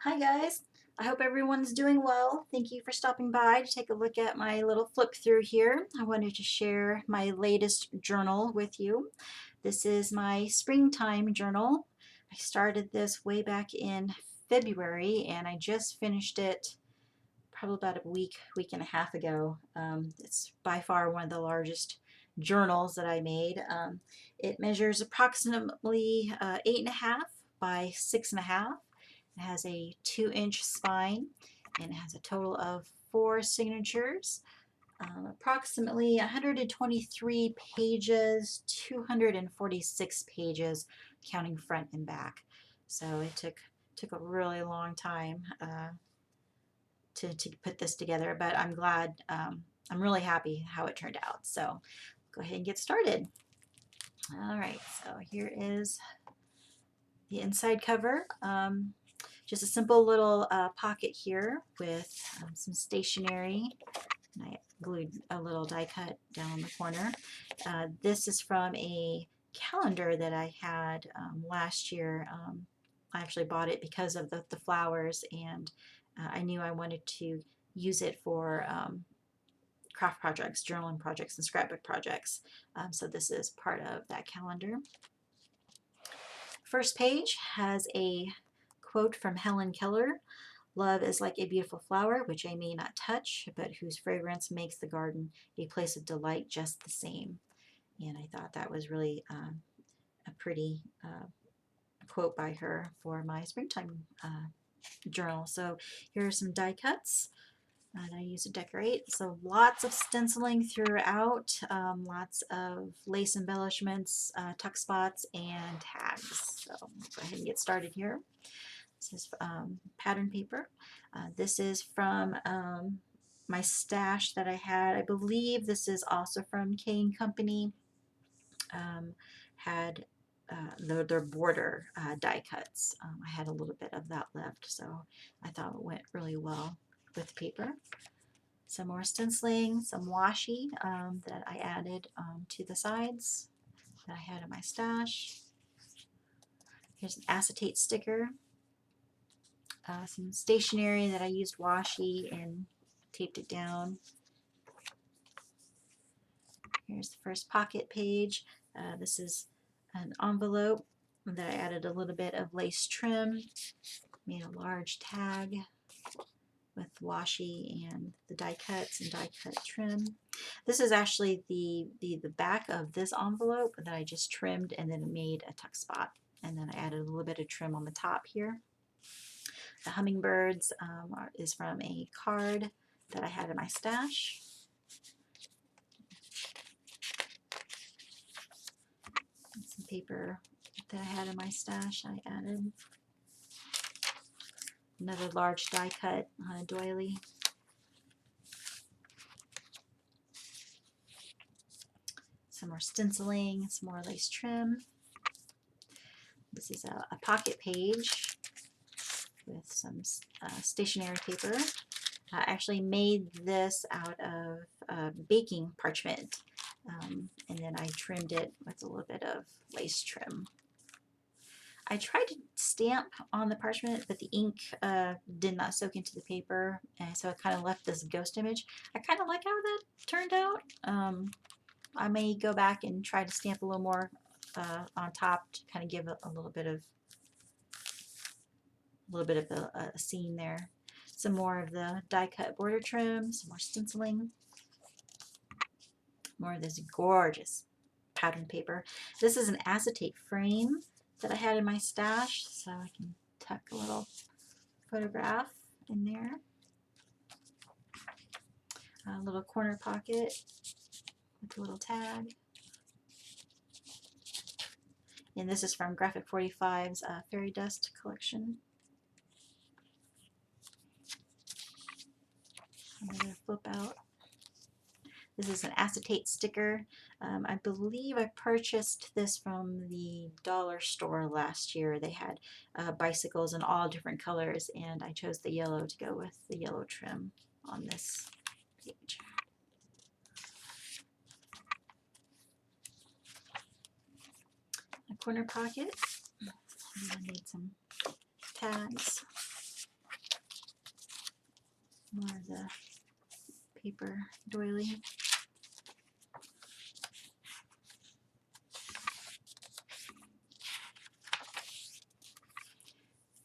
Hi guys, I hope everyone's doing well. Thank you for stopping by to take a look at my little flip through here. I wanted to share my latest journal with you. This is my springtime journal. I started this way back in February and I just finished it probably about a week and a half ago. It's by far one of the largest journals that I made. It measures approximately 8.5 by 6.5. It has a 2-inch spine and it has a total of 4 signatures, approximately 123 pages, 246 pages, counting front and back. So it took a really long time to put this together, but I'm glad, I'm really happy how it turned out. So go ahead and get started. All right, so here is the inside cover. Just a simple little pocket here with some stationery. And I glued a little die cut down the corner. This is from a calendar that I had last year. I actually bought it because of the flowers, and I knew I wanted to use it for craft projects, journaling projects, and scrapbook projects. So this is part of that calendar. First page has a quote from Helen Keller. Love is like a beautiful flower, which I may not touch, but whose fragrance makes the garden a place of delight just the same. And I thought that was really a pretty quote by her for my springtime journal. So here are some die cuts that I use to decorate. So lots of stenciling throughout, lots of lace embellishments, tuck spots, and tags. So go ahead and get started here. This is pattern paper. This is from my stash that I had. I believe this is also from K&Company. Had their border die cuts. I had a little bit of that left, so I thought it went really well with paper. Some more stenciling, some washi that I added to the sides that I had in my stash. Here's an acetate sticker. Some stationery that I used washi and taped it down. Here's the first pocket page. This is an envelope that I added a little bit of lace trim, made a large tag with washi and the die cuts and die cut trim. This is actually the back of this envelope that I just trimmed and then made a tuck spot, and then I added a little bit of trim on the top here. The hummingbirds is from a card that I had in my stash. And some paper that I had in my stash I added. Another large die cut on a doily. Some more stenciling, some more lace trim. This is a pocket page with some stationery paper. I actually made this out of baking parchment, and then I trimmed it with a little bit of lace trim. I tried to stamp on the parchment, but the ink did not soak into the paper, and so it kind of left this ghost image. I kind of like how that turned out. I may go back and try to stamp a little more on top to kind of give a little bit of a scene there. Some more of the die cut border trim, some more stenciling, more of this gorgeous pattern paper. This is an acetate frame that I had in my stash, so I can tuck a little photograph in there. A little corner pocket with a little tag. And this is from Graphic 45's Fairy Dust collection. Another flip out. This is an acetate sticker. I believe I purchased this from the dollar store last year. They had bicycles in all different colors, and I chose the yellow to go with the yellow trim on this page. A corner pocket. I need some tags. More of the paper doily.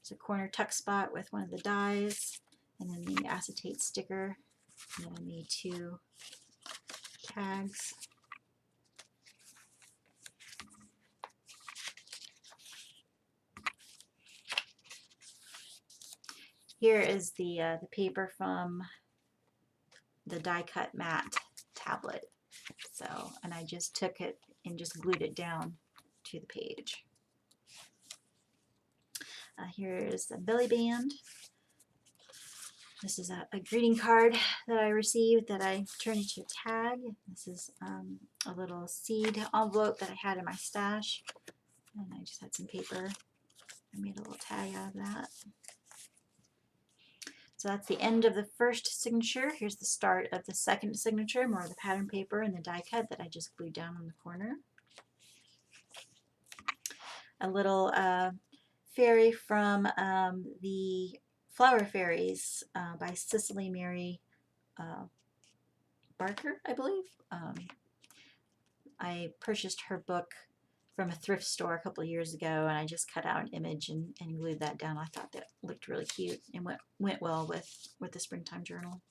It's a corner tuck spot with one of the dies, and then the acetate sticker. And then I made 2 tags. Here is the paper from the die cut mat tablet. So, and I just took it and just glued it down to the page. Here is the belly band. This is a greeting card that I received that I turned into a tag. This is a little seed envelope that I had in my stash, and I just had some paper. I made a little tag out of that. So that's the end of the first signature. Here's the start of the second signature, more of the pattern paper and the die cut that I just glued down on the corner. A little fairy from the Flower Fairies by Cicely Mary Barker, I believe. I purchased her book from a thrift store a couple of years ago, and I just cut out an image and glued that down. I thought that looked really cute and went well with the springtime journal.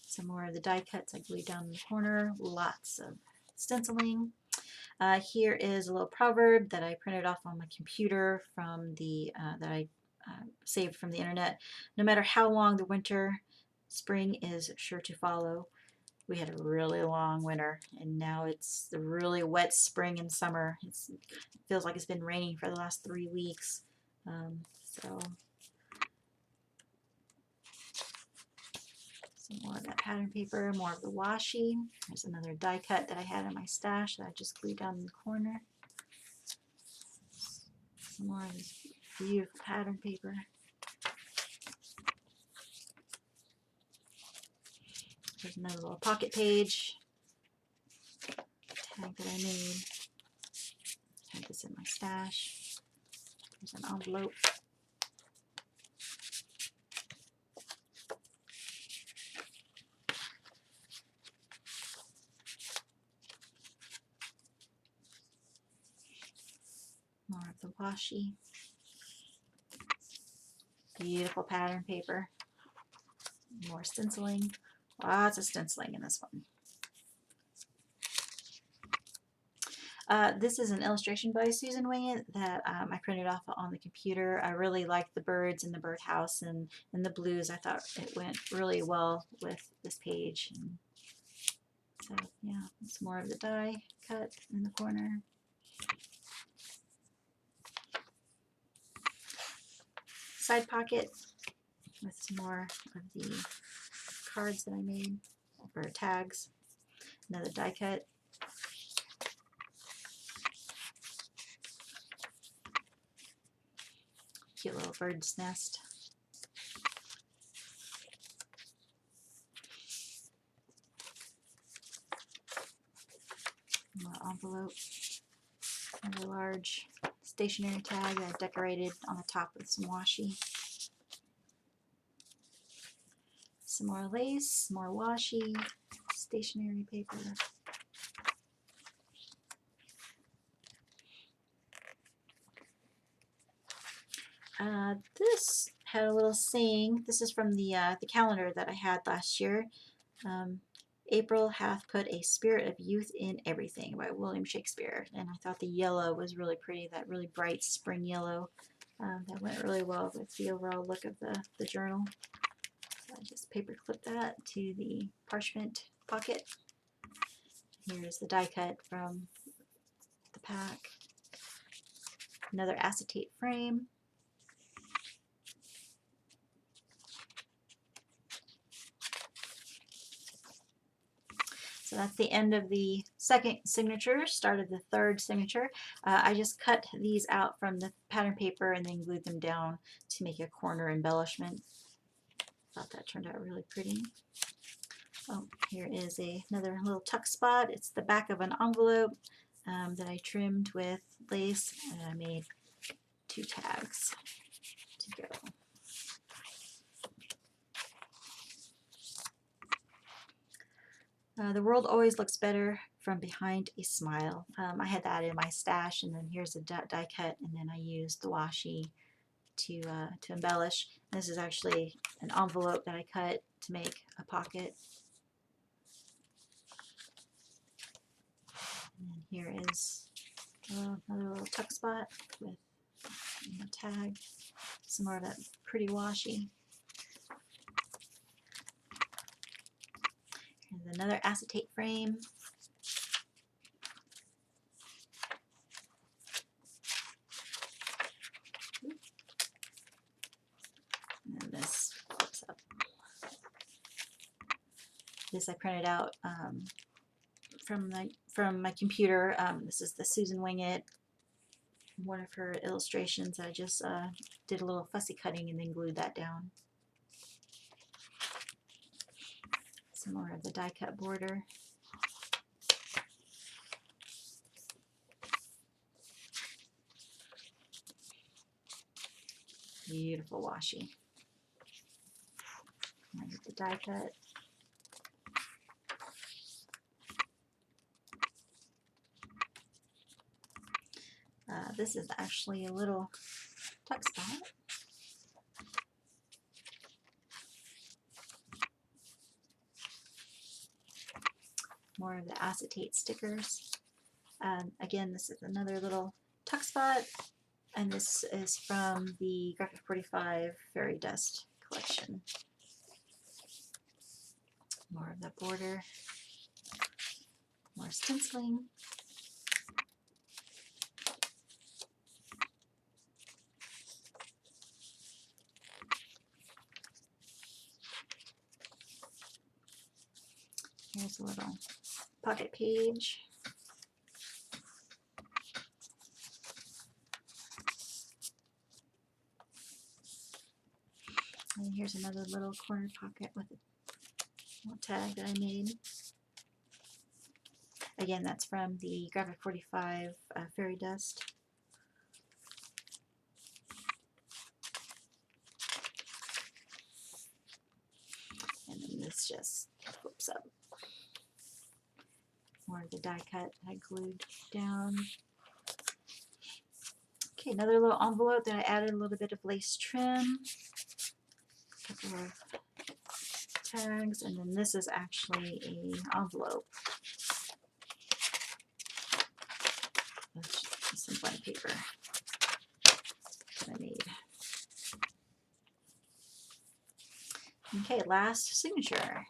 Some more of the die cuts I glued down in the corner. Lots of stenciling. Here is a little proverb that I printed off on my computer from the that I saved from the internet. No matter how long the winter, spring is sure to follow. We had a really long winter, and now it's the really wet spring and summer. It feels like it's been raining for the last 3 weeks. So some more of that pattern paper, more of the washi. There's another die cut that I had in my stash that I just glued down in the corner. Some more of this beautiful pattern paper. There's another little pocket page tag that I made. I had this in my stash. There's an envelope. More of the washi. Beautiful pattern paper. More stenciling. Lots of stenciling in this one. This is an illustration by Susan Winget that I printed off on the computer. I really liked the birds and the birdhouse and the blues. I thought it went really well with this page. And so yeah, it's more of the die cut in the corner. Side pocket with some more of the cards that I made for tags. Another die cut. Cute little bird's nest. More envelope. Another large stationery tag that I decorated on the top with some washi. Some more lace, more washi, stationery paper. This had a little saying. This is from the calendar that I had last year. April hath put a spirit of youth in everything by William Shakespeare. And I thought the yellow was really pretty, that really bright spring yellow. That went really well with the overall look of the journal. So I just paper clipped that to the parchment pocket. Here's the die cut from the pack. Another acetate frame. So that's the end of the second signature, start of the third signature. I just cut these out from the pattern paper and then glued them down to make a corner embellishment. Thought that turned out really pretty. Oh, here is another little tuck spot. It's the back of an envelope that I trimmed with lace, and I made 2 tags to go. The world always looks better from behind a smile. I had that in my stash, and then here's a die cut, and then I used the washi to embellish. This is actually an envelope that I cut to make a pocket. And then here is another little tuck spot with a tag. Some more of that pretty washi. And another acetate frame. And then this flips up. This I printed out from my computer. This is the Susan Winget, one of her illustrations. I just did a little fussy cutting and then glued that down. Some more of the die cut border. Beautiful washi. I get the die cut. This is actually a little tuck spot. More of the acetate stickers. Again, this is another little tuck spot, and this is from the Graphic 45 Fairy Dust collection. More of that border. More stenciling. Here's a little pocket page. And here's another little corner pocket with a little tag that I made. Again, that's from the Graphic 45 Fairy Dust. And then this just flips up. More of the die cut I glued down. Okay, another little envelope that I added a little bit of lace trim. A couple of tags, and then this is actually an envelope. That's just some blank paper that I made. Okay, last signature.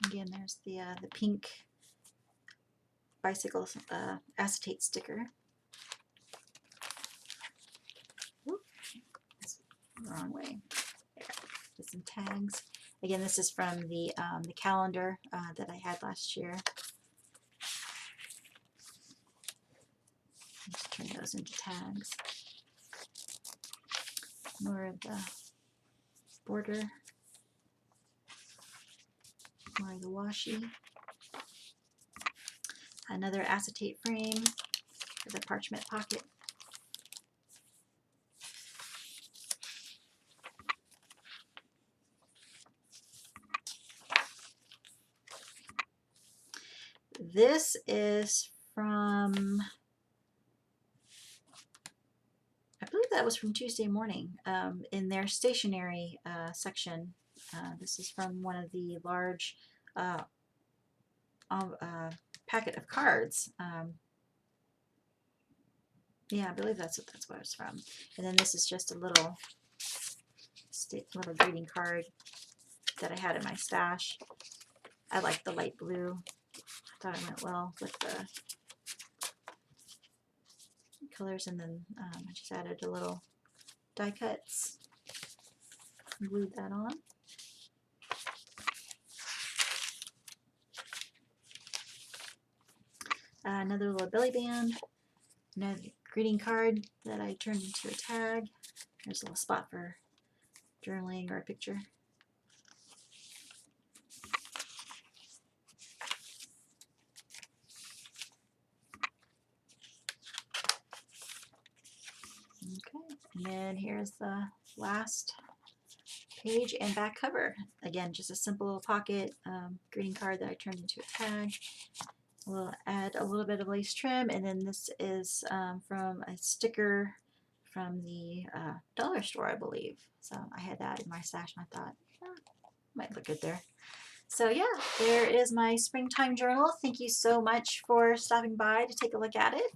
Again, there's the pink bicycle acetate sticker. Whoop, that's the wrong way. There, with some tags. Again, this is from the calendar that I had last year. Just turn those into tags. More of the border. More of the washi. Another acetate frame for the parchment pocket. This is from, I believe that was from Tuesday Morning in their stationery section. This is from one of the large packet of cards. Yeah, I believe that's what it's from. And then this is just a little little greeting card that I had in my stash. I like the light blue. I thought it went well with the colors, and then I just added a little die cuts, glued that on. Another little belly band, another greeting card that I turned into a tag. There's a little spot for journaling or a picture. Okay, and then here's the last page and back cover. Again, just a simple little pocket greeting card that I turned into a tag. We'll add a little bit of lace trim, and then this is from a sticker from the dollar store, I believe. So I had that in my stash, and I thought, oh, might look good there. So yeah, there is my springtime journal. Thank you so much for stopping by to take a look at it,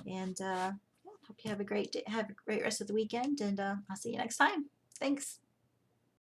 and hope you have a great day, have a great rest of the weekend, and I'll see you next time. Thanks.